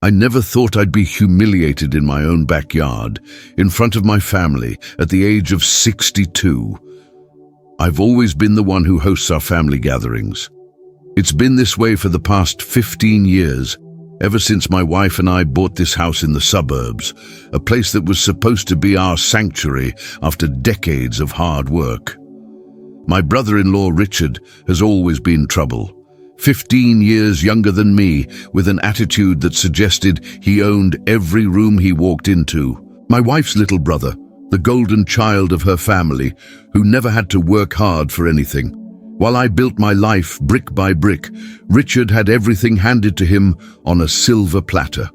I never thought I'd be humiliated in my own backyard, in front of my family, at the age of 62. I've always been the one who hosts our family gatherings. It's been this way for the past 15 years, ever since my wife and I bought this house in the suburbs, a place that was supposed to be our sanctuary after decades of hard work. My brother-in-law Richard has always been trouble. 15 years younger than me, with an attitude that suggested he owned every room he walked into. My wife's little brother, the golden child of her family, who never had to work hard for anything. While I built my life brick by brick, Richard had everything handed to him on a silver platter.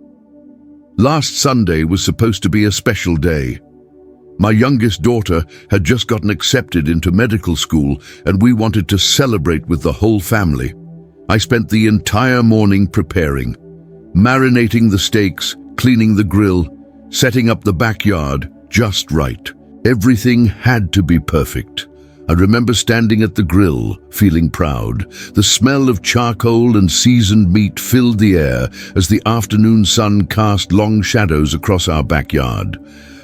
Last Sunday was supposed to be a special day. My youngest daughter had just gotten accepted into medical school, and we wanted to celebrate with the whole family. I spent the entire morning preparing, marinating the steaks, cleaning the grill, setting up the backyard just right. Everything had to be perfect. I remember standing at the grill, feeling proud. The smell of charcoal and seasoned meat filled the air as the afternoon sun cast long shadows across our backyard.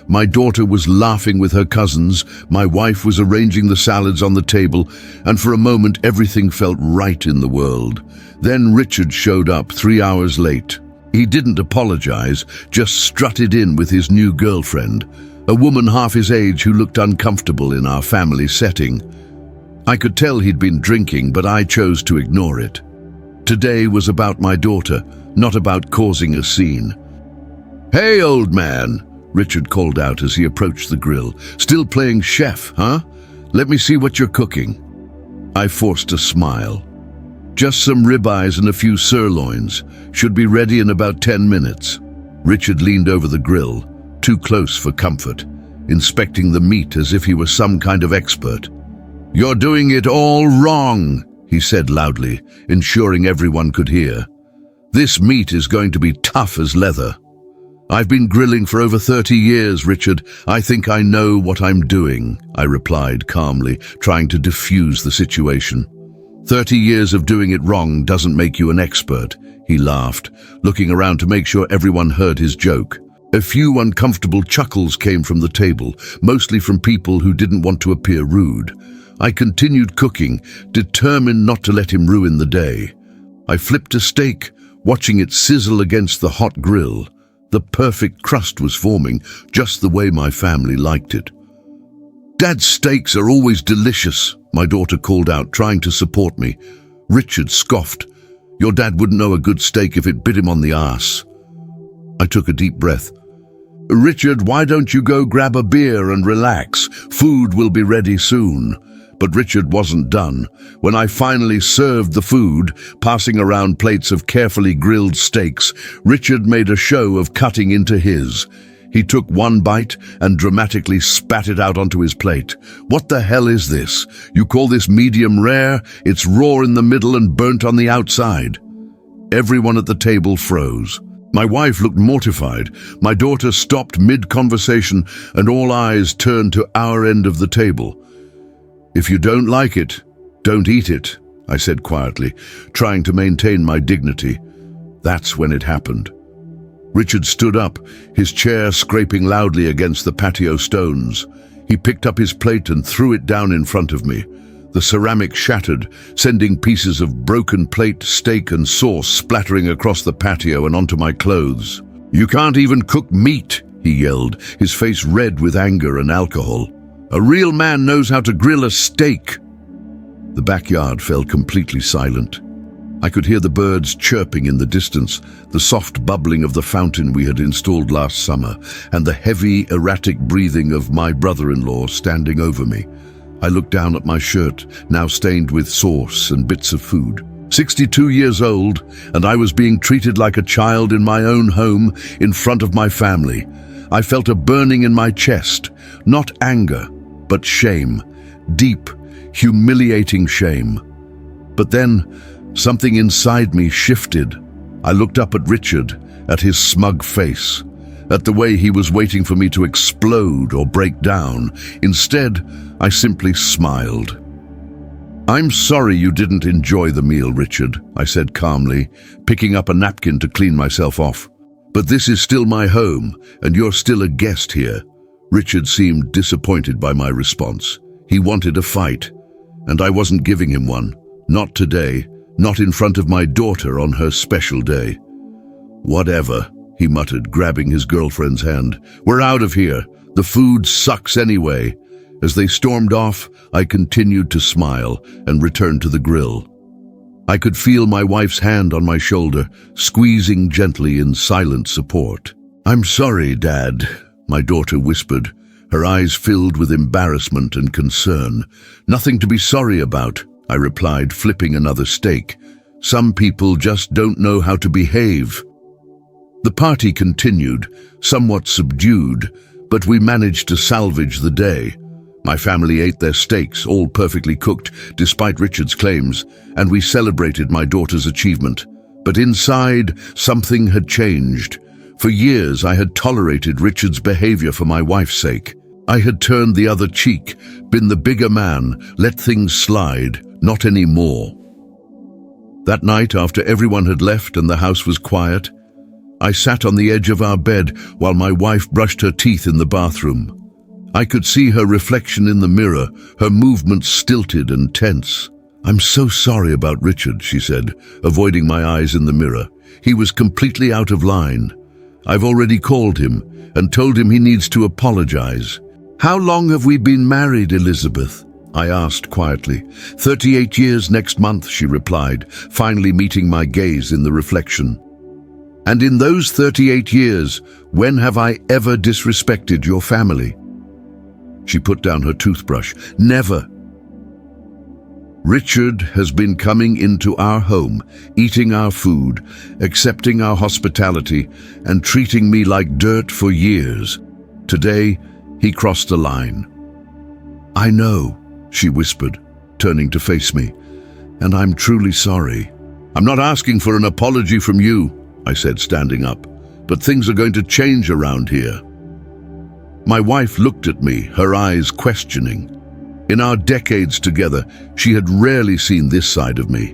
My daughter was laughing with her cousins, my wife was arranging the salads on the table, and for a moment everything felt right in the world. Then Richard showed up 3 hours late. He didn't apologize, just strutted in with his new girlfriend, a woman half his age who looked uncomfortable in our family setting. I could tell he'd been drinking, but I chose to ignore it. Today was about my daughter, not about causing a scene. "Hey, old man," Richard called out as he approached the grill. "Still playing chef, huh? Let me see what you're cooking." I forced a smile. "Just some ribeyes and a few sirloins. Should be ready in about 10 minutes. Richard leaned over the grill, too close for comfort, inspecting the meat as if he were some kind of expert. "You're doing it all wrong," he said loudly, ensuring everyone could hear. "This meat is going to be tough as leather." "I've been grilling for over 30 years, Richard. I think I know what I'm doing," I replied calmly, trying to diffuse the situation. 30 years of doing it wrong doesn't make you an expert," he laughed, looking around to make sure everyone heard his joke. A few uncomfortable chuckles came from the table, mostly from people who didn't want to appear rude. I continued cooking, determined not to let him ruin the day. I flipped a steak, watching it sizzle against the hot grill. The perfect crust was forming, just the way my family liked it. "Dad's steaks are always delicious," my daughter called out, trying to support me. Richard scoffed. "Your dad wouldn't know a good steak if it bit him on the ass." I took a deep breath. "Richard, why don't you go grab a beer and relax? Food will be ready soon." But Richard wasn't done. When I finally served the food, passing around plates of carefully grilled steaks, Richard made a show of cutting into his. He took one bite and dramatically spat it out onto his plate. "What the hell is this? You call this medium rare? It's raw in the middle and burnt on the outside." Everyone at the table froze. My wife looked mortified. My daughter stopped mid-conversation, and all eyes turned to our end of the table. "If you don't like it, don't eat it," I said quietly, trying to maintain my dignity. That's when it happened. Richard stood up, his chair scraping loudly against the patio stones. He picked up his plate and threw it down in front of me. The ceramic shattered, sending pieces of broken plate, steak and sauce splattering across the patio and onto my clothes. "You can't even cook meat," he yelled, his face red with anger and alcohol. "A real man knows how to grill a steak." The backyard fell completely silent. I could hear the birds chirping in the distance, the soft bubbling of the fountain we had installed last summer, and the heavy, erratic breathing of my brother-in-law standing over me. I looked down at my shirt, now stained with sauce and bits of food. 62 years old, and I was being treated like a child in my own home, in front of my family. I felt a burning in my chest, not anger, but shame, deep, humiliating shame. But then, something inside me shifted. I looked up at Richard, at his smug face, at the way he was waiting for me to explode or break down. Instead, I simply smiled. "I'm sorry you didn't enjoy the meal, Richard," I said calmly, picking up a napkin to clean myself off. But this is still my home, and you're still a guest here. Richard seemed disappointed by my response. He wanted a fight, and I wasn't giving him one. Not today, not in front of my daughter on her special day. Whatever, he muttered, grabbing his girlfriend's hand. We're out of here. The food sucks anyway. As they stormed off, I continued to smile and returned to the grill. I could feel my wife's hand on my shoulder, squeezing gently in silent support. I'm sorry, Dad, my daughter whispered, her eyes filled with embarrassment and concern. Nothing to be sorry about, I replied, flipping another steak. Some people just don't know how to behave. The party continued, somewhat subdued, but we managed to salvage the day. My family ate their steaks, all perfectly cooked, despite Richard's claims, and we celebrated my daughter's achievement. But inside, something had changed. For years, I had tolerated Richard's behavior for my wife's sake. I had turned the other cheek, been the bigger man, let things slide, not anymore. That night, after everyone had left and the house was quiet, I sat on the edge of our bed while my wife brushed her teeth in the bathroom. I could see her reflection in the mirror, her movements stilted and tense. I'm so sorry about Richard, she said, avoiding my eyes in the mirror. He was completely out of line. I've already called him and told him he needs to apologize. How long have we been married, Elizabeth? I asked quietly. 38 years next month, she replied, finally meeting my gaze in the reflection. And in those 38 years, when have I ever disrespected your family? She put down her toothbrush. Never. Richard has been coming into our home, eating our food, accepting our hospitality, and treating me like dirt for years. Today, he crossed the line. I know, she whispered, turning to face me, and I'm truly sorry. I'm not asking for an apology from you, I said, standing up, but things are going to change around here. My wife looked at me, her eyes questioning. In our decades together, she had rarely seen this side of me.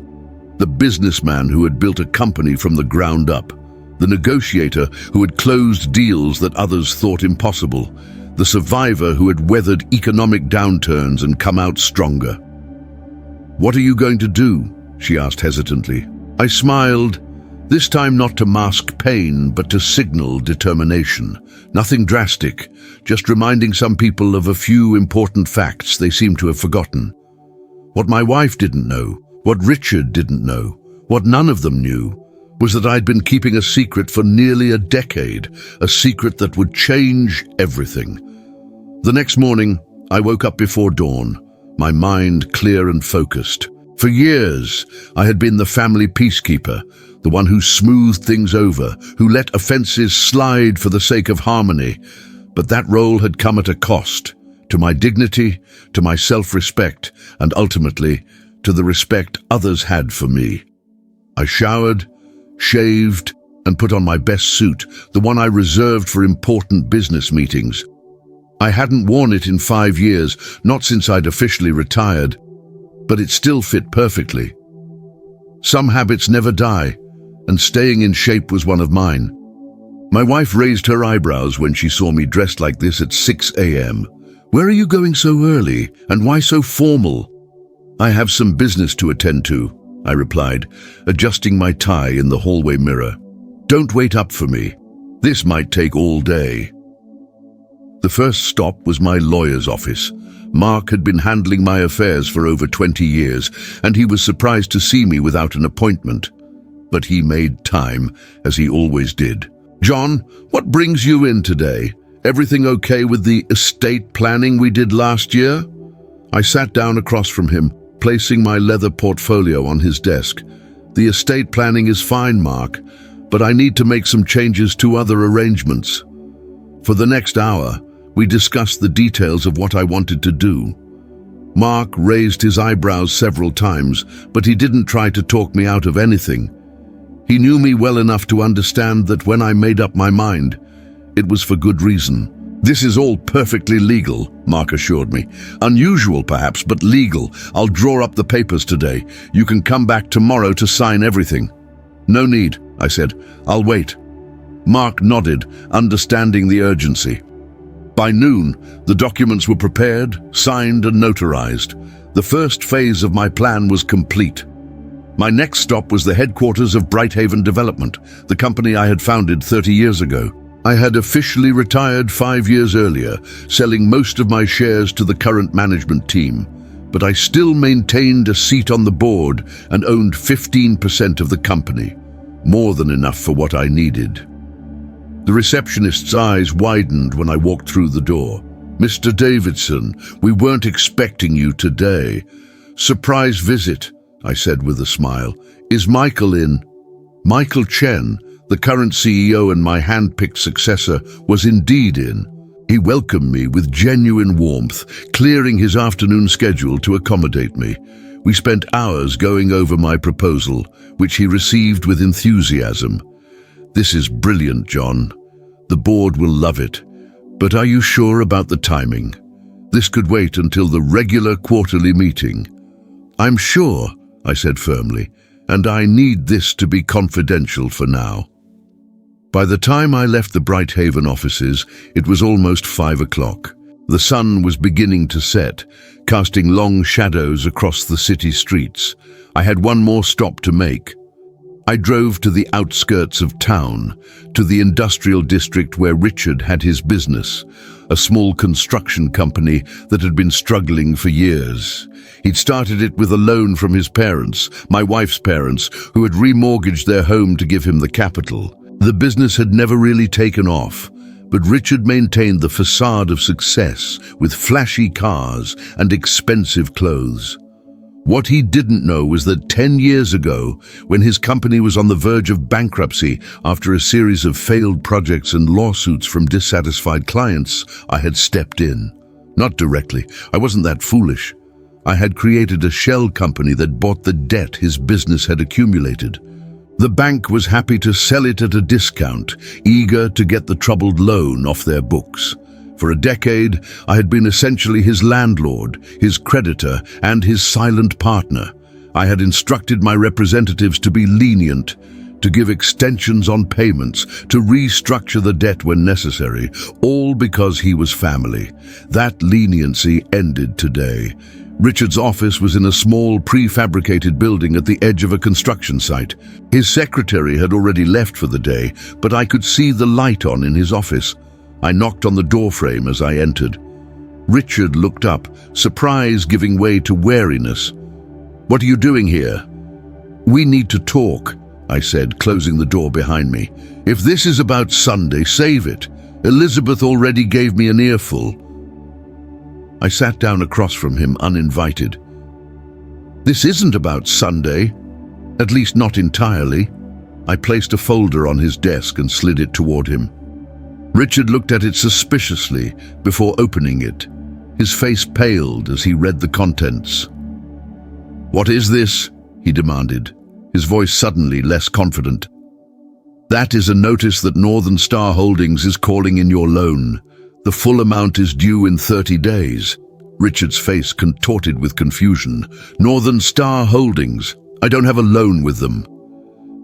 The businessman who had built a company from the ground up. The negotiator who had closed deals that others thought impossible. The survivor who had weathered economic downturns and come out stronger. What are you going to do? She asked hesitantly. I smiled, this time not to mask pain, but to signal determination. Nothing drastic, just reminding some people of a few important facts they seem to have forgotten. What my wife didn't know, what Richard didn't know, what none of them knew, was that I'd been keeping a secret for nearly a decade, a secret that would change everything. The next morning, I woke up before dawn, my mind clear and focused. For years, I had been the family peacekeeper, the one who smoothed things over, who let offenses slide for the sake of harmony. But that role had come at a cost, to my dignity, to my self-respect, and ultimately, to the respect others had for me. I showered, shaved, and put on my best suit, the one I reserved for important business meetings. I hadn't worn it in 5 years, not since I'd officially retired, but it still fit perfectly. Some habits never die, and staying in shape was one of mine. My wife raised her eyebrows when she saw me dressed like this at 6 a.m. Where are you going so early, and why so formal? I have some business to attend to, I replied, adjusting my tie in the hallway mirror. Don't wait up for me. This might take all day. The first stop was my lawyer's office. Mark had been handling my affairs for over 20 years, and he was surprised to see me without an appointment. But he made time, as he always did. John, what brings you in today? Everything okay with the estate planning we did last year? I sat down across from him, placing my leather portfolio on his desk. The estate planning is fine, Mark, but I need to make some changes to other arrangements. For the next hour, we discussed the details of what I wanted to do. Mark raised his eyebrows several times, but he didn't try to talk me out of anything. He knew me well enough to understand that when I made up my mind, it was for good reason. This is all perfectly legal, Mark assured me. Unusual perhaps, but legal. I'll draw up the papers today. You can come back tomorrow to sign everything. No need, I said. I'll wait. Mark nodded, understanding the urgency. By noon, the documents were prepared, signed and notarized. The first phase of my plan was complete. My next stop was the headquarters of Brighthaven Development, the company I had founded 30 years ago. I had officially retired 5 years earlier, selling most of my shares to the current management team, but I still maintained a seat on the board and owned 15% of the company, more than enough for what I needed. The receptionist's eyes widened when I walked through the door. "Mr. Davidson, we weren't expecting you today." "Surprise visit," I said with a smile. "Is Michael in?" Michael Chen, the current CEO and my hand-picked successor, was indeed in. He welcomed me with genuine warmth, clearing his afternoon schedule to accommodate me. We spent hours going over my proposal, which he received with enthusiasm. "This is brilliant, John. The board will love it. But are you sure about the timing? This could wait until the regular quarterly meeting." "I'm sure," I said firmly, "and I need this to be confidential for now." By the time I left the Brighthaven offices, it was almost 5 o'clock. The sun was beginning to set, casting long shadows across the city streets. I had one more stop to make. I drove to the outskirts of town, to the industrial district where Richard had his business, a small construction company that had been struggling for years. He'd started it with a loan from his parents, my wife's parents, who had remortgaged their home to give him the capital. The business had never really taken off, but Richard maintained the facade of success with flashy cars and expensive clothes. What he didn't know was that 10 years ago, when his company was on the verge of bankruptcy after a series of failed projects and lawsuits from dissatisfied clients, I had stepped in. Not directly, I wasn't that foolish. I had created a shell company that bought the debt his business had accumulated. The bank was happy to sell it at a discount, eager to get the troubled loan off their books. For a decade, I had been essentially his landlord, his creditor, and his silent partner. I had instructed my representatives to be lenient, to give extensions on payments, to restructure the debt when necessary, all because he was family. That leniency ended today. Richard's office was in a small prefabricated building at the edge of a construction site. His secretary had already left for the day, but I could see the light on in his office. I knocked on the doorframe as I entered. Richard looked up, surprise giving way to wariness. "What are you doing here?" "We need to talk," I said, closing the door behind me. "If this is about Sunday, save it. Elizabeth already gave me an earful." I sat down across from him, uninvited. "This isn't about Sunday, at least not entirely." I placed a folder on his desk and slid it toward him. Richard looked at it suspiciously before opening it. His face paled as he read the contents. "What is this?" he demanded, his voice suddenly less confident. "That is a notice that Northern Star Holdings is calling in your loan. The full amount is due in 30 days. Richard's face contorted with confusion. "Northern Star Holdings? I don't have a loan with them."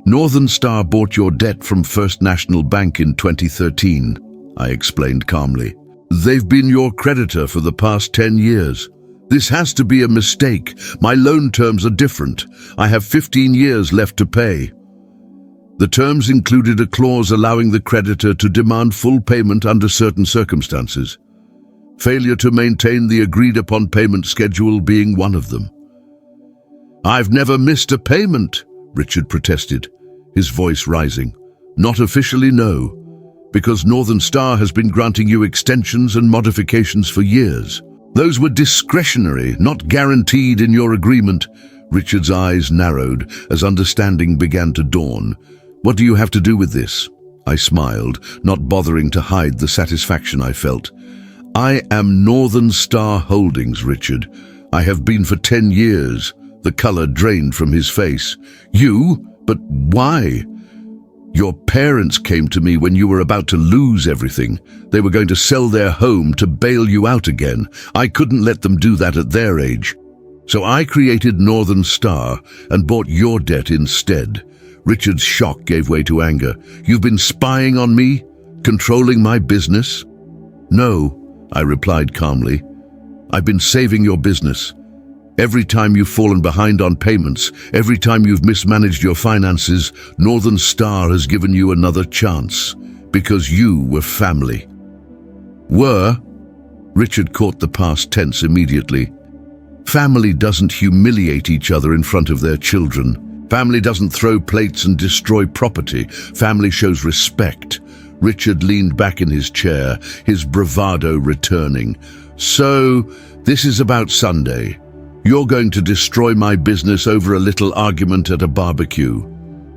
"Northern Star bought your debt from First National Bank in 2013, I explained calmly. "They've been your creditor for the past 10 years. This has to be a mistake. My loan terms are different. I have 15 years left to pay." The terms included a clause allowing the creditor to demand full payment under certain circumstances. Failure to maintain the agreed-upon payment schedule being one of them. "I've never missed a payment," Richard protested, his voice rising. "Not officially, no, because Northern Star has been granting you extensions and modifications for years. Those were discretionary, not guaranteed in your agreement." Richard's eyes narrowed as understanding began to dawn. "What do you have to do with this?" I smiled, not bothering to hide the satisfaction I felt. "I am Northern Star Holdings, Richard. I have been for 10 years. The color drained from his face. "You? But why?" "Your parents came to me when you were about to lose everything. They were going to sell their home to bail you out again. I couldn't let them do that at their age. So I created Northern Star and bought your debt instead." Richard's shock gave way to anger. "You've been spying on me? Controlling my business?" "No," I replied calmly. "I've been saving your business. Every time you've fallen behind on payments, every time you've mismanaged your finances, Northern Star has given you another chance, because you were family." "Were?" Richard caught the past tense immediately. Family doesn't humiliate each other in front of their children. Family doesn't throw plates and destroy property. Family shows respect. Richard leaned back in his chair, his bravado returning. "So, this is about Sunday. You're going to destroy my business over a little argument at a barbecue.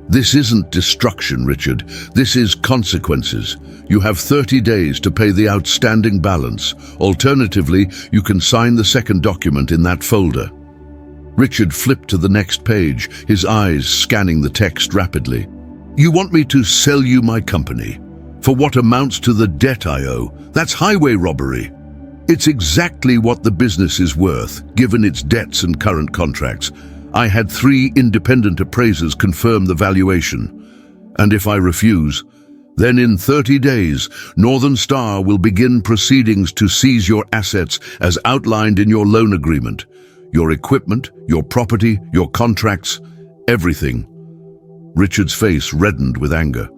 This isn't destruction, Richard. This is consequences. You have 30 days to pay the outstanding balance. Alternatively, you can sign the second document in that folder." Richard flipped to the next page, his eyes scanning the text rapidly. "You want me to sell you my company for what amounts to the debt I owe? That's highway robbery. It's exactly what the business is worth, given its debts and current contracts. I had 3 independent appraisers confirm the valuation. And if I refuse, then in 30 days, Northern Star will begin proceedings to seize your assets as outlined in your loan agreement. Your equipment, your property, your contracts, everything." Richard's face reddened with anger.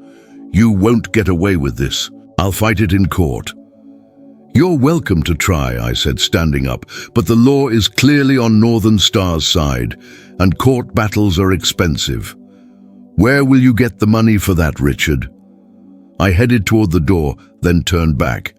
"You won't get away with this. I'll fight it in court." "You're welcome to try," I said, standing up, "but the law is clearly on Northern Star's side, and court battles are expensive. Where will you get the money for that, Richard?" I headed toward the door, then turned back.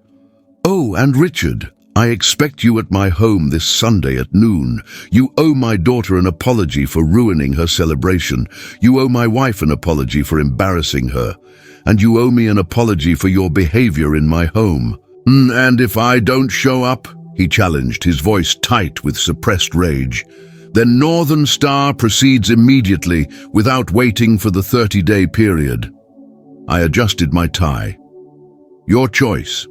"Oh, and Richard, I expect you at my home this Sunday at noon. You owe my daughter an apology for ruining her celebration. You owe my wife an apology for embarrassing her. And you owe me an apology for your behavior in my home." "And if I don't show up?" he challenged, his voice tight with suppressed rage. "Then Northern Star proceeds immediately, without waiting for the 30-day period." I adjusted my tie. "Your choice."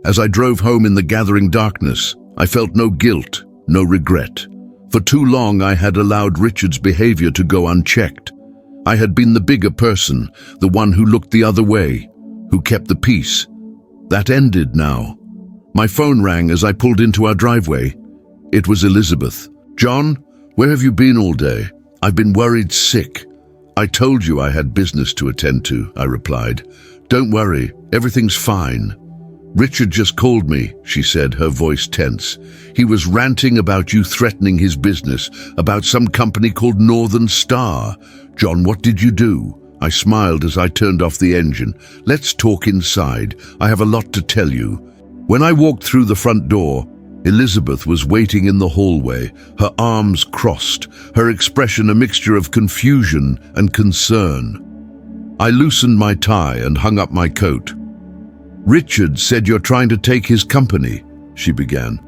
As I drove home in the gathering darkness, I felt no guilt, no regret. For too long I had allowed Richard's behavior to go unchecked. I had been the bigger person, the one who looked the other way, who kept the peace. That ended now. My phone rang as I pulled into our driveway. It was Elizabeth. "John, where have you been all day?" "I've been worried sick." "I told you I had business to attend to," I replied. "Don't worry, everything's fine." "Richard just called me," she said, her voice tense. "He was ranting about you threatening his business, about some company called Northern Star." "John, what did you do?" I smiled as I turned off the engine. "Let's talk inside. I have a lot to tell you." When I walked through the front door, Elizabeth was waiting in the hallway, her arms crossed, her expression a mixture of confusion and concern. I loosened my tie and hung up my coat. "Richard said you're trying to take his company," she began.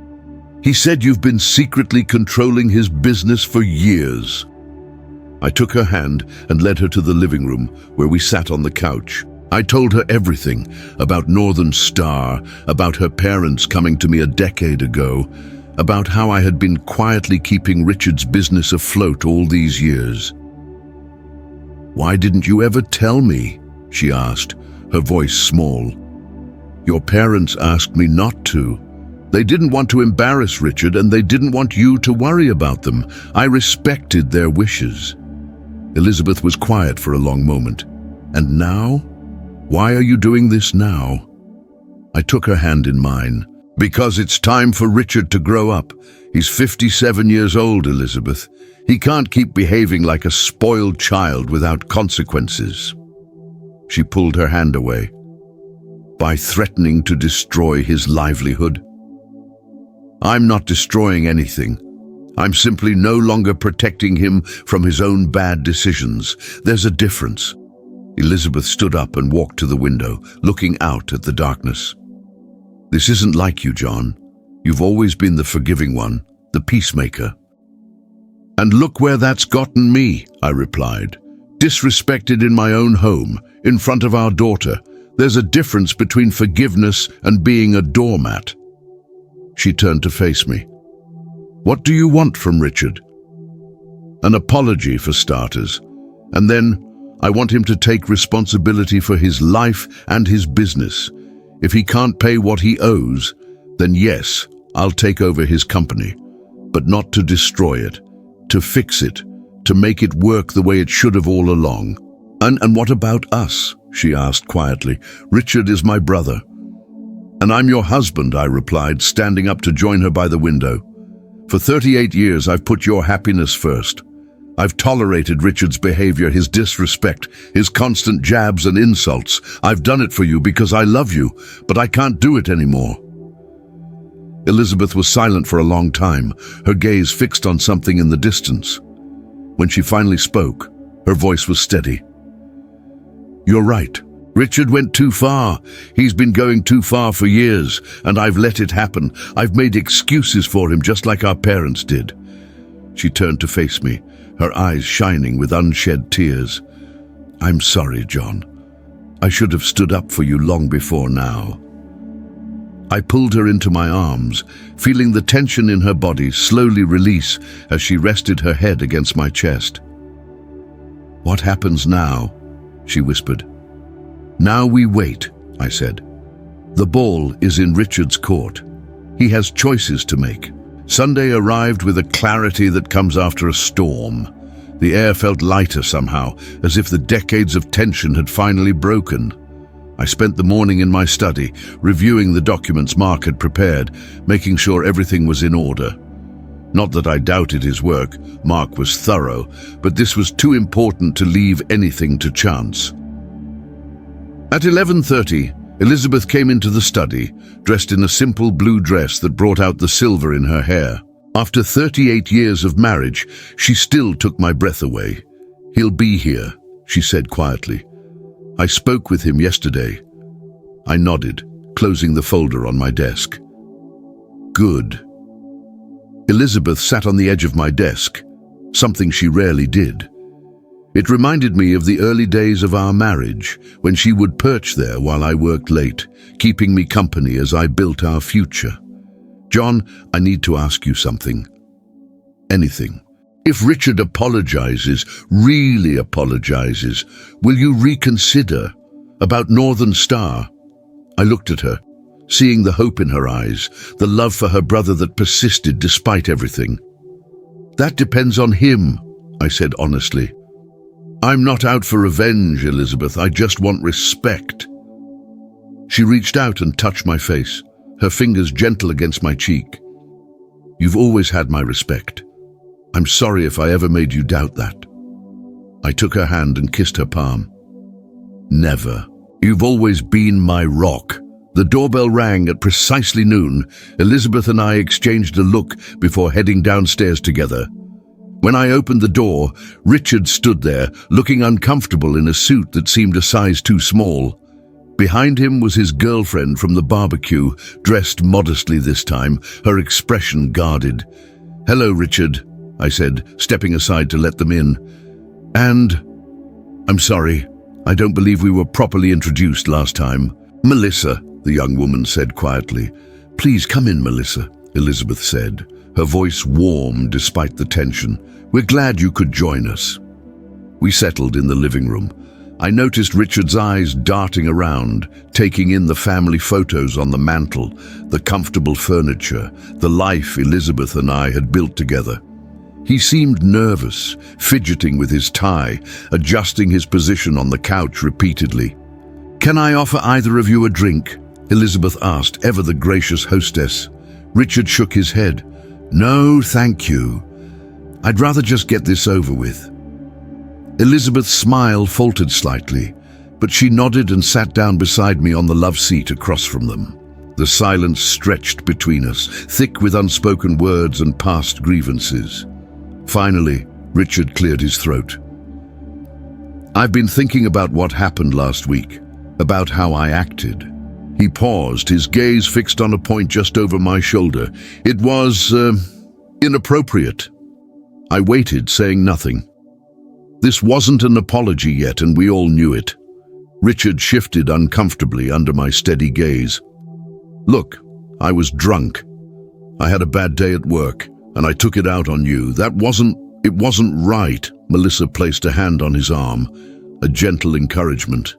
"He said you've been secretly controlling his business for years." I took her hand and led her to the living room, where we sat on the couch. I told her everything about Northern Star, about her parents coming to me a decade ago, about how I had been quietly keeping Richard's business afloat all these years. "Why didn't you ever tell me?" she asked, her voice small. "Your parents asked me not to. They didn't want to embarrass Richard, and they didn't want you to worry about them. I respected their wishes." Elizabeth was quiet for a long moment. "And now? Why are you doing this now?" I took her hand in mine. "Because it's time for Richard to grow up. He's 57 years old, Elizabeth. He can't keep behaving like a spoiled child without consequences." She pulled her hand away. "By threatening to destroy his livelihood?" "I'm not destroying anything. I'm simply no longer protecting him from his own bad decisions. There's a difference." Elizabeth stood up and walked to the window, looking out at the darkness. "This isn't like you, John. You've always been the forgiving one, the peacemaker." "And look where that's gotten me," I replied. "Disrespected in my own home, in front of our daughter. There's a difference between forgiveness and being a doormat." She turned to face me. "What do you want from Richard?" "An apology, for starters, And then, I want him to take responsibility for his life and his business. If he can't pay what he owes, then yes, I'll take over his company. But not to destroy it, to fix it, to make it work the way it should have all along. And what about us? She asked quietly. Richard is my brother. And I'm your husband, I replied, standing up to join her by the window. For 38 years, I've put your happiness first. I've tolerated Richard's behavior, his disrespect, his constant jabs and insults. I've done it for you because I love you, but I can't do it anymore. Elizabeth was silent for a long time, her gaze fixed on something in the distance. When she finally spoke, her voice was steady. You're right. Richard went too far. He's been going too far for years, and I've let it happen. I've made excuses for him just like our parents did. She turned to face me, her eyes shining with unshed tears. I'm sorry, John. I should have stood up for you long before now. I pulled her into my arms, feeling the tension in her body slowly release as she rested her head against my chest. What happens now? She whispered. Now we wait, I said. The ball is in Richard's court. He has choices to make. Sunday arrived with a clarity that comes after a storm. The air felt lighter somehow, as if the decades of tension had finally broken. I spent the morning in my study, reviewing the documents Mark had prepared, making sure everything was in order. Not that I doubted his work, Mark was thorough, but this was too important to leave anything to chance. At 11:30, Elizabeth came into the study, dressed in a simple blue dress that brought out the silver in her hair. After 38 years of marriage, she still took my breath away. He'll be here, she said quietly. I spoke with him yesterday. I nodded, closing the folder on my desk. Good. Elizabeth sat on the edge of my desk, something she rarely did. It reminded me of the early days of our marriage, when she would perch there while I worked late, keeping me company as I built our future. John, I need to ask you something. Anything. If Richard apologizes, really apologizes, will you reconsider about Northern Star? I looked at her, seeing the hope in her eyes, the love for her brother that persisted despite everything. That depends on him, I said honestly. I'm not out for revenge, Elizabeth. I just want respect. She reached out and touched my face, her fingers gentle against my cheek. You've always had my respect. I'm sorry if I ever made you doubt that. I took her hand and kissed her palm. Never. You've always been my rock. The doorbell rang at precisely noon. Elizabeth and I exchanged a look before heading downstairs together. When I opened the door, Richard stood there, looking uncomfortable in a suit that seemed a size too small. Behind him was his girlfriend from the barbecue, dressed modestly this time, her expression guarded. Hello, Richard, I said, stepping aside to let them in. And, I'm sorry, I don't believe we were properly introduced last time. Melissa, the young woman said quietly. Please come in, Melissa, Elizabeth said, her voice warm despite the tension. We're glad you could join us. We settled in the living room. I noticed Richard's eyes darting around, taking in the family photos on the mantel, the comfortable furniture, the life Elizabeth and I had built together. He seemed nervous, fidgeting with his tie, adjusting his position on the couch repeatedly. Can I offer either of you a drink? Elizabeth asked, ever the gracious hostess. Richard shook his head. No, thank you. I'd rather just get this over with. Elizabeth's smile faltered slightly, but she nodded and sat down beside me on the love seat across from them. The silence stretched between us, thick with unspoken words and past grievances. Finally, Richard cleared his throat. I've been thinking about what happened last week, about how I acted. He paused, his gaze fixed on a point just over my shoulder. It was, inappropriate. I waited, saying nothing. This wasn't an apology yet, and we all knew it. Richard shifted uncomfortably under my steady gaze. Look, I was drunk. I had a bad day at work, and I took it out on you. It wasn't right. Melissa placed a hand on his arm, a gentle encouragement.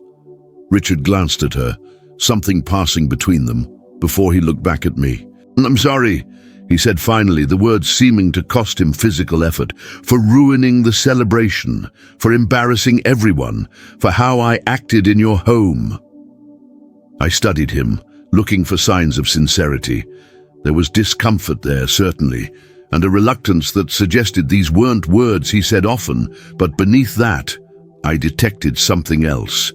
Richard glanced at her, something passing between them, before he looked back at me. "I'm sorry," he said finally, the words seeming to cost him physical effort, "for ruining the celebration, for embarrassing everyone, for how I acted in your home." I studied him, looking for signs of sincerity. There was discomfort there, certainly, and a reluctance that suggested these weren't words he said often, but beneath that, I detected something else,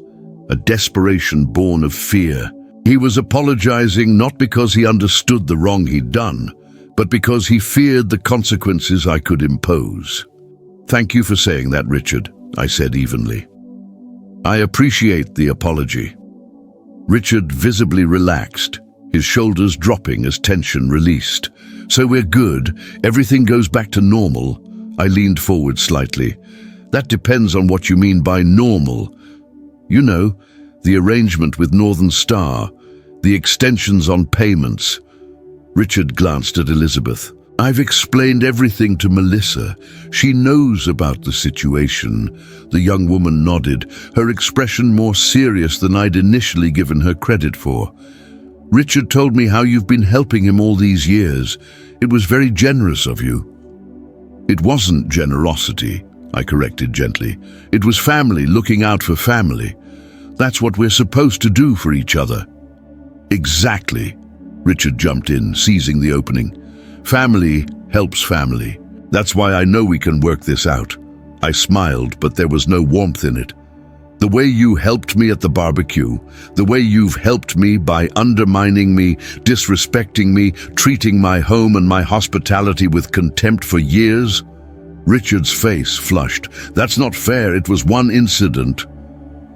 a desperation born of fear. He was apologizing not because he understood the wrong he'd done, but because he feared the consequences I could impose. "Thank you for saying that, Richard," I said evenly. "I appreciate the apology." Richard visibly relaxed, his shoulders dropping as tension released. "So we're good, everything goes back to normal." I leaned forward slightly. "That depends on what you mean by normal. You know, the arrangement with Northern Star, the extensions on payments." Richard glanced at Elizabeth. "I've explained everything to Melissa. She knows about the situation." The young woman nodded, her expression more serious than I'd initially given her credit for. "Richard told me how you've been helping him all these years. It was very generous of you." "It wasn't generosity," I corrected gently. "It was family looking out for family. That's what we're supposed to do for each other." "Exactly," Richard jumped in, seizing the opening. "Family helps family. That's why I know we can work this out." I smiled, but there was no warmth in it. "The way you helped me at the barbecue, the way you've helped me by undermining me, disrespecting me, treating my home and my hospitality with contempt for years." Richard's face flushed. "That's not fair. It was one incident."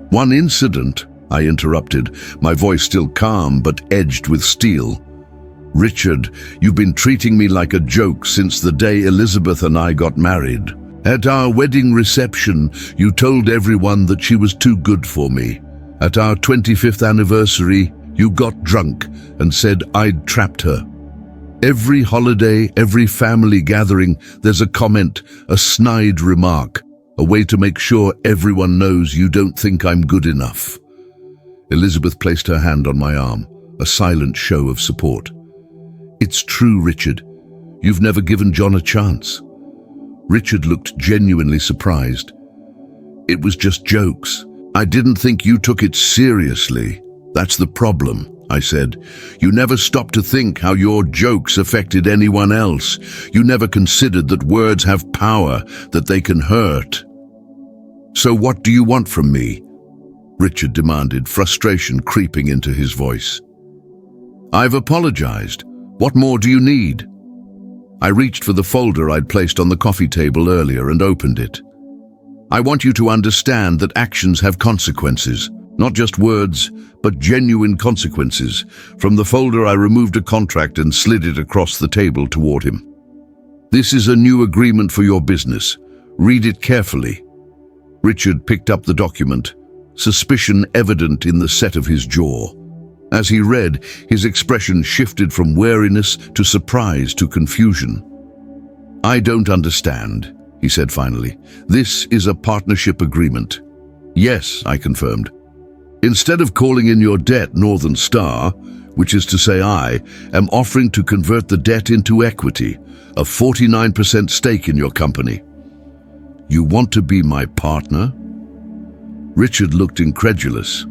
"One incident?" I interrupted, my voice still calm but edged with steel. "Richard, you've been treating me like a joke since the day Elizabeth and I got married. At our wedding reception, you told everyone that she was too good for me. At our 25th anniversary, you got drunk and said I'd trapped her. Every holiday, every family gathering, there's a comment, a snide remark, a way to make sure everyone knows you don't think I'm good enough." Elizabeth placed her hand on my arm, a silent show of support. "It's true, Richard. You've never given John a chance." Richard looked genuinely surprised. "It was just jokes. I didn't think you took it seriously. That's the problem," I said. "You never stopped to think how your jokes affected anyone else. You never considered that words have power, that they can hurt." "So what do you want from me?" Richard demanded, frustration creeping into his voice. "I've apologized. What more do you need?" I reached for the folder I'd placed on the coffee table earlier and opened it. "I want you to understand that actions have consequences, not just words, but genuine consequences." From the folder I removed a contract and slid it across the table toward him. "This is a new agreement for your business. Read it carefully." Richard picked up the document, suspicion evident in the set of his jaw. As he read, his expression shifted from wariness to surprise to confusion. "I don't understand," he said finally. "This is a partnership agreement." "Yes," I confirmed. "Instead of calling in your debt Northern Star, which is to say I am offering to convert the debt into equity, a 49% stake in your company." "You want to be my partner?" Richard looked incredulous.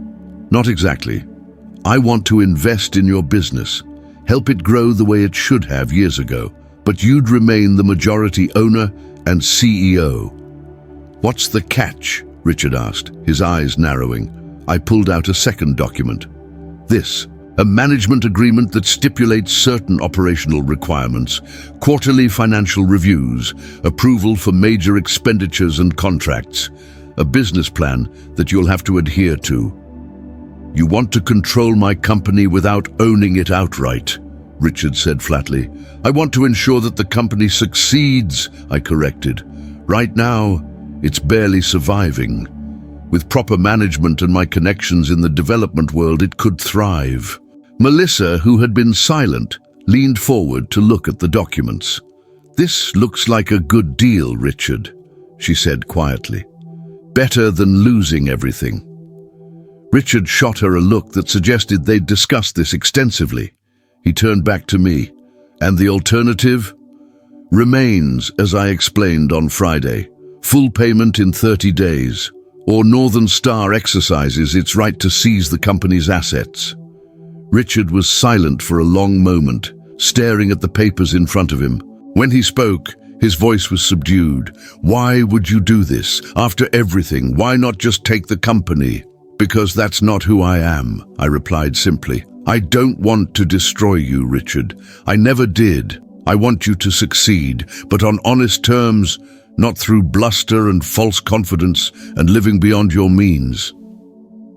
"Not exactly. I want to invest in your business, help it grow the way it should have years ago, but you'd remain the majority owner and CEO." "What's the catch?" Richard asked, his eyes narrowing. I pulled out a second document. "This, a management agreement that stipulates certain operational requirements, quarterly financial reviews, approval for major expenditures and contracts, a business plan that you'll have to adhere to." "You want to control my company without owning it outright," Richard said flatly. "I want to ensure that the company succeeds," I corrected. "Right now, it's barely surviving. With proper management and my connections in the development world, it could thrive." Melissa, who had been silent, leaned forward to look at the documents. "This looks like a good deal, Richard," she said quietly. Better than losing everything. Richard shot her a look that suggested they'd discussed this extensively. He turned back to me. And the alternative? Remains, as I explained on Friday. Full payment in 30 days. Or Northern Star exercises its right to seize the company's assets. Richard was silent for a long moment, staring at the papers in front of him. When he spoke, his voice was subdued. Why would you do this? After everything, why not just take the company? Because that's not who I am, I replied simply. I don't want to destroy you, Richard. I never did. I want you to succeed, but on honest terms, not through bluster and false confidence and living beyond your means.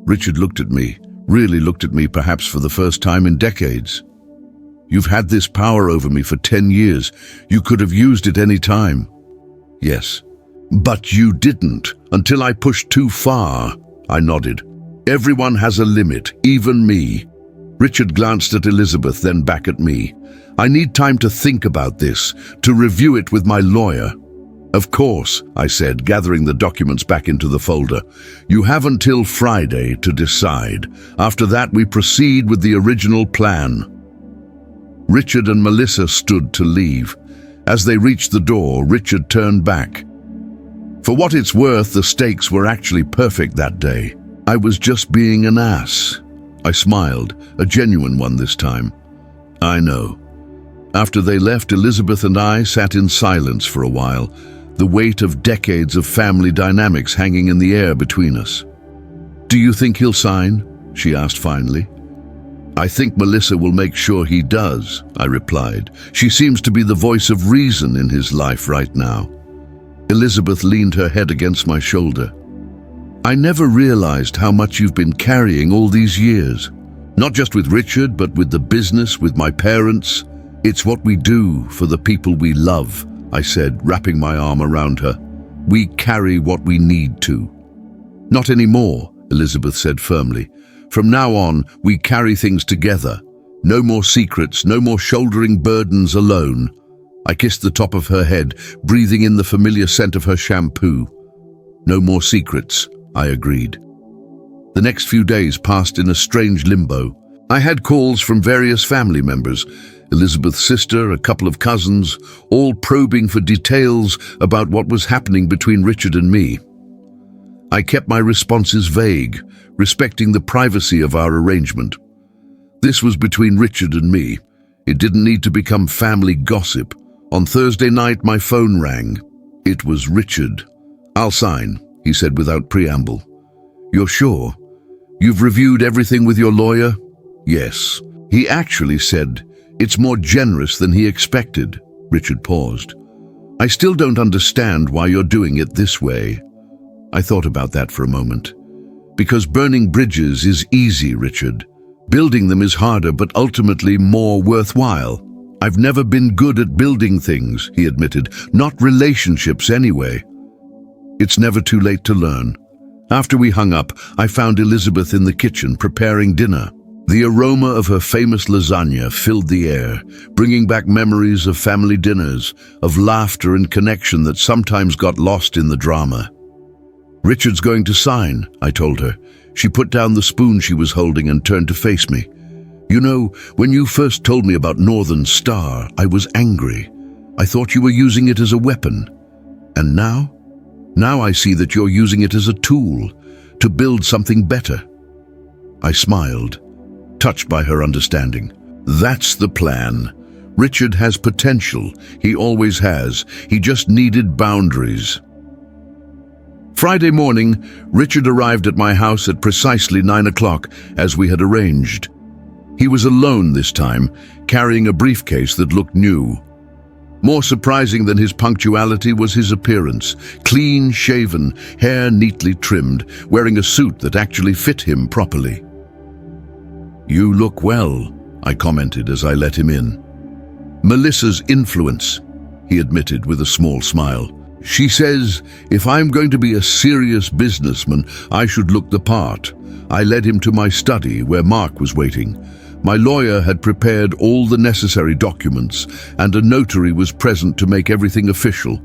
Richard looked at me, really looked at me perhaps for the first time in decades. You've had this power over me for 10 years. You could have used it any time. Yes. But you didn't, until I pushed too far. I nodded. Everyone has a limit, even me. Richard glanced at Elizabeth, then back at me. I need time to think about this, to review it with my lawyer. Of course, I said, gathering the documents back into the folder. You have until Friday to decide. After that, we proceed with the original plan. Richard and Melissa stood to leave. As they reached the door, Richard turned back. For what it's worth, the stakes were actually perfect that day. I was just being an ass. I smiled, a genuine one this time. I know. After they left, Elizabeth and I sat in silence for a while, the weight of decades of family dynamics hanging in the air between us. Do you think he'll sign? She asked finally. I think Melissa will make sure he does, I replied. She seems to be the voice of reason in his life right now. Elizabeth leaned her head against my shoulder. I never realized how much you've been carrying all these years. Not just with Richard, but with the business, with my parents. It's what we do for the people we love, I said, wrapping my arm around her. We carry what we need to. Not anymore, Elizabeth said firmly. From now on, we carry things together. No more secrets, no more shouldering burdens alone. I kissed the top of her head, breathing in the familiar scent of her shampoo. No more secrets, I agreed. The next few days passed in a strange limbo. I had calls from various family members, Elizabeth's sister, a couple of cousins, all probing for details about what was happening between Richard and me. I kept my responses vague, respecting the privacy of our arrangement. This was between Richard and me. It didn't need to become family gossip. On Thursday night, my phone rang. It was Richard. I'll sign, he said without preamble. You're sure? You've reviewed everything with your lawyer? Yes. He actually said, it's more generous than he expected. Richard paused. I still don't understand why you're doing it this way. I thought about that for a moment. Because burning bridges is easy, Richard. Building them is harder, but ultimately more worthwhile. I've never been good at building things, he admitted. Not relationships anyway. It's never too late to learn. After we hung up, I found Elizabeth in the kitchen preparing dinner. The aroma of her famous lasagna filled the air, bringing back memories of family dinners, of laughter and connection that sometimes got lost in the drama. Richard's going to sign, I told her. She put down the spoon she was holding and turned to face me. You know, when you first told me about Northern Star, I was angry. I thought you were using it as a weapon. And now? Now I see that you're using it as a tool, to build something better. I smiled, touched by her understanding. That's the plan. Richard has potential. He always has. He just needed boundaries. Friday morning, Richard arrived at my house at precisely 9 o'clock, as we had arranged. He was alone this time, carrying a briefcase that looked new. More surprising than his punctuality was his appearance, clean-shaven, hair neatly trimmed, wearing a suit that actually fit him properly. You look well, I commented as I let him in. Melissa's influence, he admitted with a small smile. She says, if I'm going to be a serious businessman, I should look the part. I led him to my study where Mark was waiting. My lawyer had prepared all the necessary documents, and a notary was present to make everything official.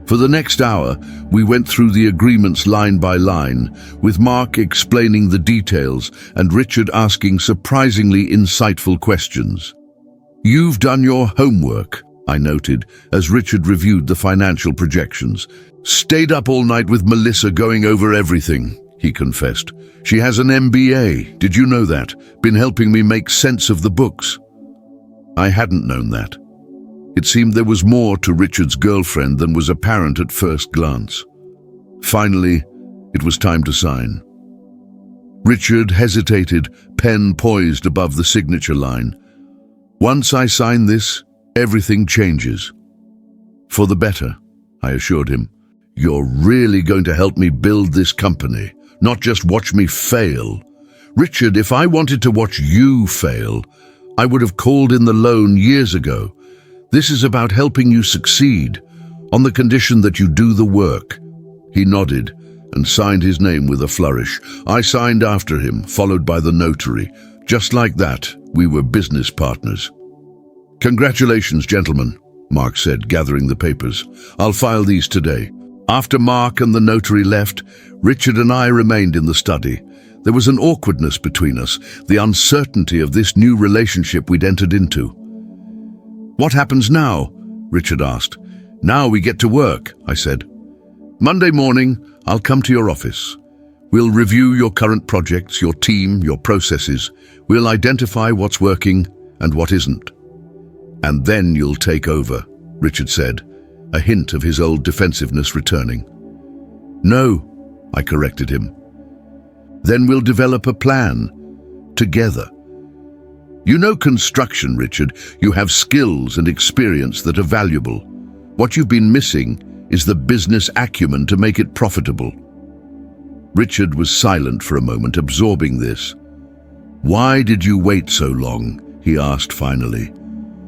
For the next hour, we went through the agreements line by line, with Mark explaining the details and Richard asking surprisingly insightful questions. "You've done your homework," I noted, as Richard reviewed the financial projections. "Stayed up all night with Melissa going over everything," he confessed. "She has an MBA, did you know that? Been helping me make sense of the books." I hadn't known that. It seemed there was more to Richard's girlfriend than was apparent at first glance. Finally, it was time to sign. Richard hesitated, pen poised above the signature line. "Once I sign this, everything changes." "For the better," I assured him. "You're really going to help me build this company, not just watch me fail." "Richard, if I wanted to watch you fail, I would have called in the loan years ago. This is about helping you succeed, on the condition that you do the work." He nodded and signed his name with a flourish. I signed after him, followed by the notary. Just like that, we were business partners. "Congratulations, gentlemen," Mark said, gathering the papers. "I'll file these today." After Mark and the notary left, Richard and I remained in the study. There was an awkwardness between us, the uncertainty of this new relationship we'd entered into. "What happens now?" Richard asked. "Now we get to work," I said. "Monday morning, I'll come to your office. We'll review your current projects, your team, your processes. We'll identify what's working and what isn't. And then you'll take over," Richard said, a hint of his old defensiveness returning. "No," I corrected him. "Then we'll develop a plan, together. You know construction, Richard. You have skills and experience that are valuable. What you've been missing is the business acumen to make it profitable." Richard was silent for a moment, absorbing this. "Why did you wait so long?" he asked finally.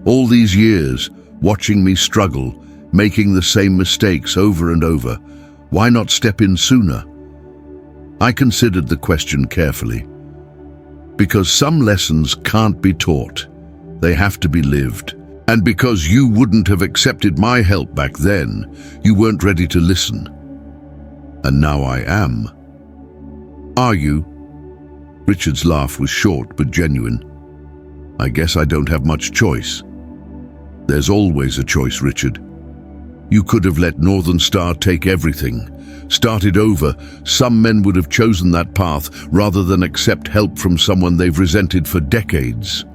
"All these years, watching me struggle, making the same mistakes over and over. Why not step in sooner?" I considered the question carefully. "Because some lessons can't be taught. They have to be lived. And because you wouldn't have accepted my help back then, you weren't ready to listen. And now I am." "Are you?" Richard's laugh was short but genuine. "I guess I don't have much choice." "There's always a choice, Richard. You could have let Northern Star take everything, started over. Some men would have chosen that path rather than accept help from someone they've resented for decades."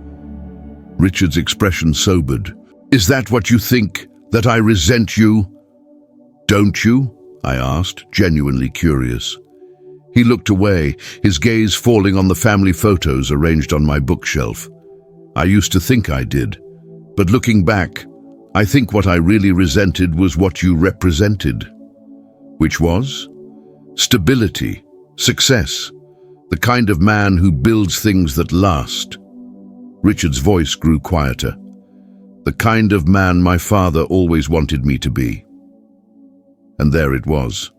Richard's expression sobered. "Is that what you think, that I resent you?" "Don't you?" I asked, genuinely curious. He looked away, his gaze falling on the family photos arranged on my bookshelf. "I used to think I did, but looking back, I think what I really resented was what you represented." "Which was?" "Stability, success, the kind of man who builds things that last." Richard's voice grew quieter. "The kind of man my father always wanted me to be." And there it was.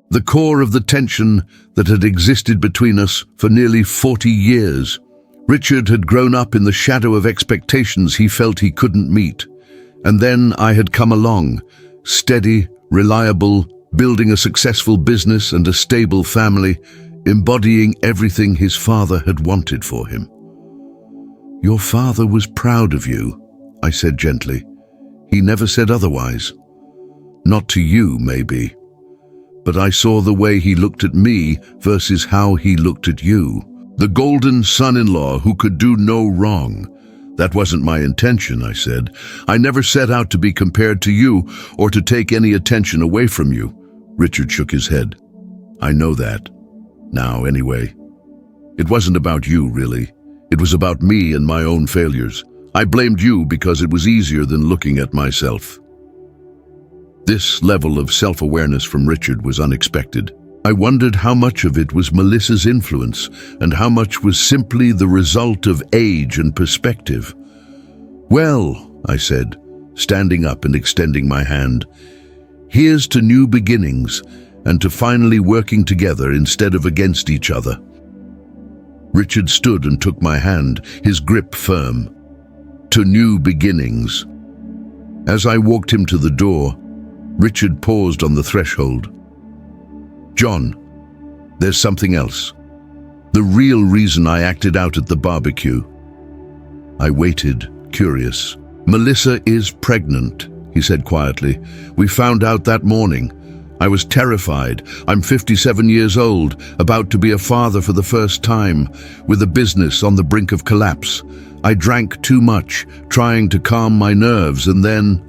The core of the tension that had existed between us for nearly 40 years. Richard had grown up in the shadow of expectations he felt he couldn't meet. And then I had come along, steady, reliable, building a successful business and a stable family, embodying everything his father had wanted for him. "Your father was proud of you," I said gently. "He never said otherwise. Not to you, maybe. But I saw the way he looked at me versus how he looked at you. The golden son-in-law who could do no wrong. That wasn't my intention," I said. "I never set out to be compared to you or to take any attention away from you." Richard shook his head. "I know that. Now, anyway. It wasn't about you, really. It was about me and my own failures. I blamed you because it was easier than looking at myself." This level of self-awareness from Richard was unexpected. I wondered how much of it was Melissa's influence and how much was simply the result of age and perspective. "Well," I said, standing up and extending my hand, "here's to new beginnings and to finally working together instead of against each other." Richard stood and took my hand, his grip firm. "To new beginnings." As I walked him to the door, Richard paused on the threshold. "John, there's something else. The real reason I acted out at the barbecue." I waited, curious. "Melissa is pregnant," he said quietly. "We found out that morning. I was terrified. I'm 57 years old, about to be a father for the first time, with a business on the brink of collapse. I drank too much, trying to calm my nerves, and then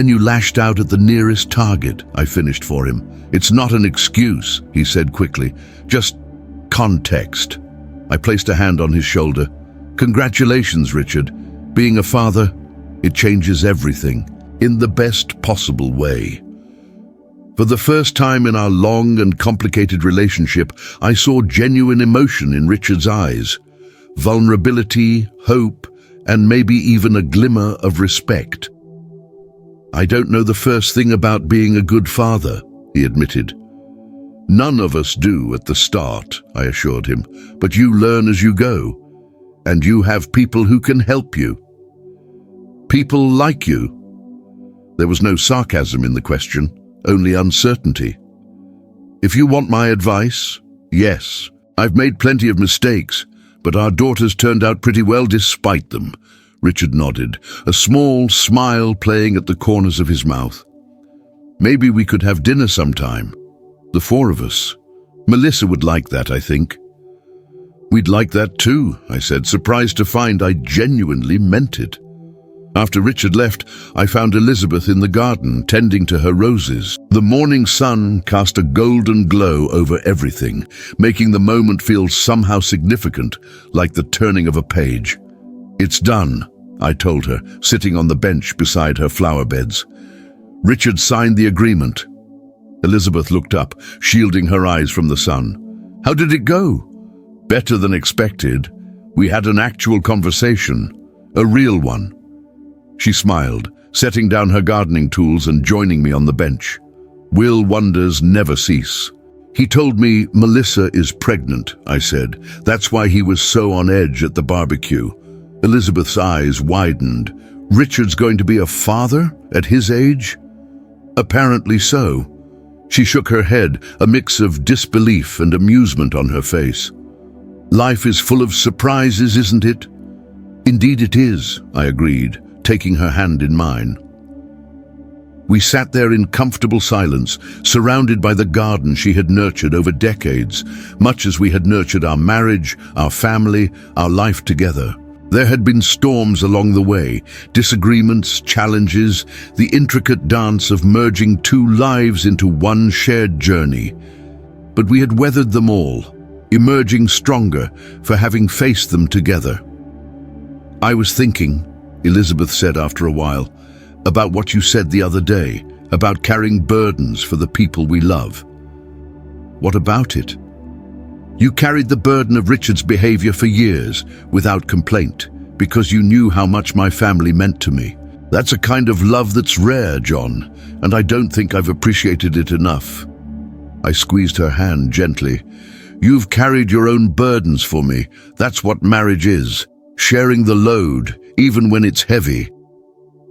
you lashed out at the nearest target," I finished for him. "It's not an excuse," he said quickly. "Just context." I placed a hand on his shoulder. "Congratulations, Richard. Being a father, it changes everything, in the best possible way." For the first time in our long and complicated relationship, I saw genuine emotion in Richard's eyes. Vulnerability, hope, and maybe even a glimmer of respect. "I don't know the first thing about being a good father," he admitted. "None of us do at the start," I assured him, "but you learn as you go, and you have people who can help you. People like you." There was no sarcasm in the question, only uncertainty. "If you want my advice, yes. I've made plenty of mistakes, but our daughters turned out pretty well despite them." Richard nodded, a small smile playing at the corners of his mouth. "Maybe we could have dinner sometime, the four of us. Melissa would like that, I think." "We'd like that too," I said, surprised to find I genuinely meant it. After Richard left, I found Elizabeth in the garden, tending to her roses. The morning sun cast a golden glow over everything, making the moment feel somehow significant, like the turning of a page. "It's done," I told her, sitting on the bench beside her flower beds. Richard signed the agreement. Elizabeth looked up, shielding her eyes from the sun. "How did it go?" "Better than expected. We had an actual conversation, a real one." She smiled, setting down her gardening tools and joining me on the bench. "Will wonders never cease." "He told me Melissa is pregnant," I said. "That's why he was so on edge at the barbecue." Elizabeth's eyes widened. "Richard's going to be a father at his age?" "Apparently so." She shook her head, a mix of disbelief and amusement on her face. "Life is full of surprises, isn't it?" "Indeed it is," I agreed, taking her hand in mine. We sat there in comfortable silence, surrounded by the garden she had nurtured over decades, much as we had nurtured our marriage, our family, our life together. There had been storms along the way, disagreements, challenges, the intricate dance of merging two lives into one shared journey. But we had weathered them all, emerging stronger for having faced them together. "I was thinking," Elizabeth said after a while, "about what you said the other day, about carrying burdens for the people we love." "What about it?" "You carried the burden of Richard's behavior for years, without complaint, because you knew how much my family meant to me. That's a kind of love that's rare, John, and I don't think I've appreciated it enough." I squeezed her hand gently. "You've carried your own burdens for me. That's what marriage is, sharing the load, even when it's heavy."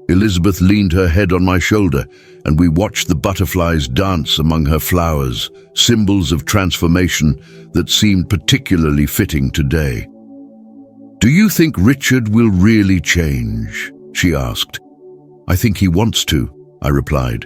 Elizabeth leaned her head on my shoulder, and we watched the butterflies dance among her flowers, symbols of transformation that seemed particularly fitting today. "Do you think Richard will really change?" she asked. "I think he wants to," I replied.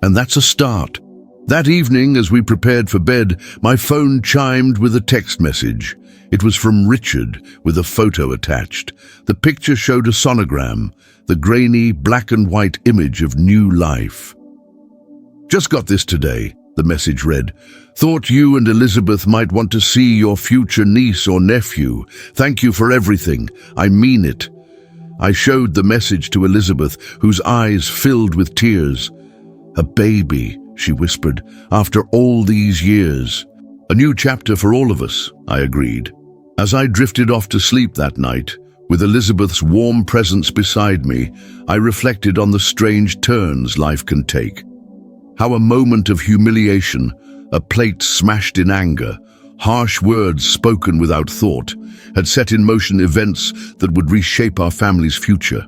"And that's a start." That evening, as we prepared for bed, my phone chimed with a text message. It was from Richard, with a photo attached. The picture showed a sonogram, the grainy black and white image of new life. "Just got this today," the message read. "Thought you and Elizabeth might want to see your future niece or nephew. Thank you for everything. I mean it." I showed the message to Elizabeth, whose eyes filled with tears. "A baby," she whispered, "after all these years." "A new chapter for all of us," I agreed. As I drifted off to sleep that night, with Elizabeth's warm presence beside me, I reflected on the strange turns life can take. How a moment of humiliation, a plate smashed in anger, harsh words spoken without thought, had set in motion events that would reshape our family's future.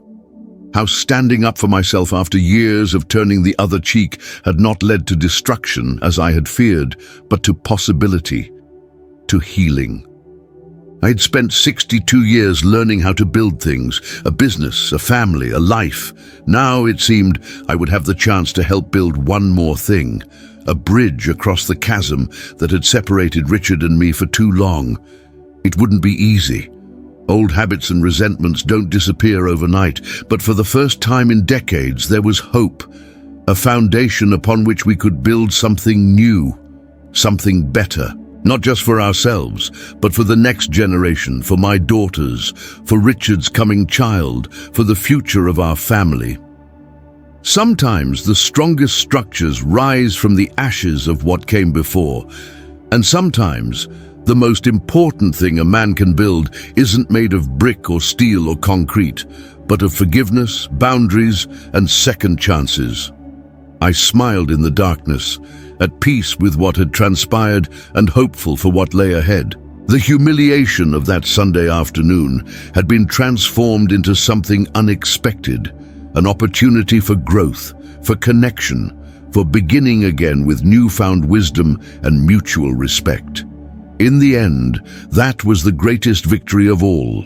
How standing up for myself after years of turning the other cheek had not led to destruction, as I had feared, but to possibility, to healing. I had spent 62 years learning how to build things, a business, a family, a life. Now it seemed I would have the chance to help build one more thing, a bridge across the chasm that had separated Richard and me for too long. It wouldn't be easy. Old habits and resentments don't disappear overnight, but for the first time in decades there was hope, a foundation upon which we could build something new, something better, not just for ourselves, but for the next generation, for my daughters, for Richard's coming child, for the future of our family. Sometimes the strongest structures rise from the ashes of what came before, and sometimes the most important thing a man can build isn't made of brick or steel or concrete, but of forgiveness, boundaries, and second chances. I smiled in the darkness, at peace with what had transpired and hopeful for what lay ahead. The humiliation of that Sunday afternoon had been transformed into something unexpected, an opportunity for growth, for connection, for beginning again with newfound wisdom and mutual respect. In the end, that was the greatest victory of all.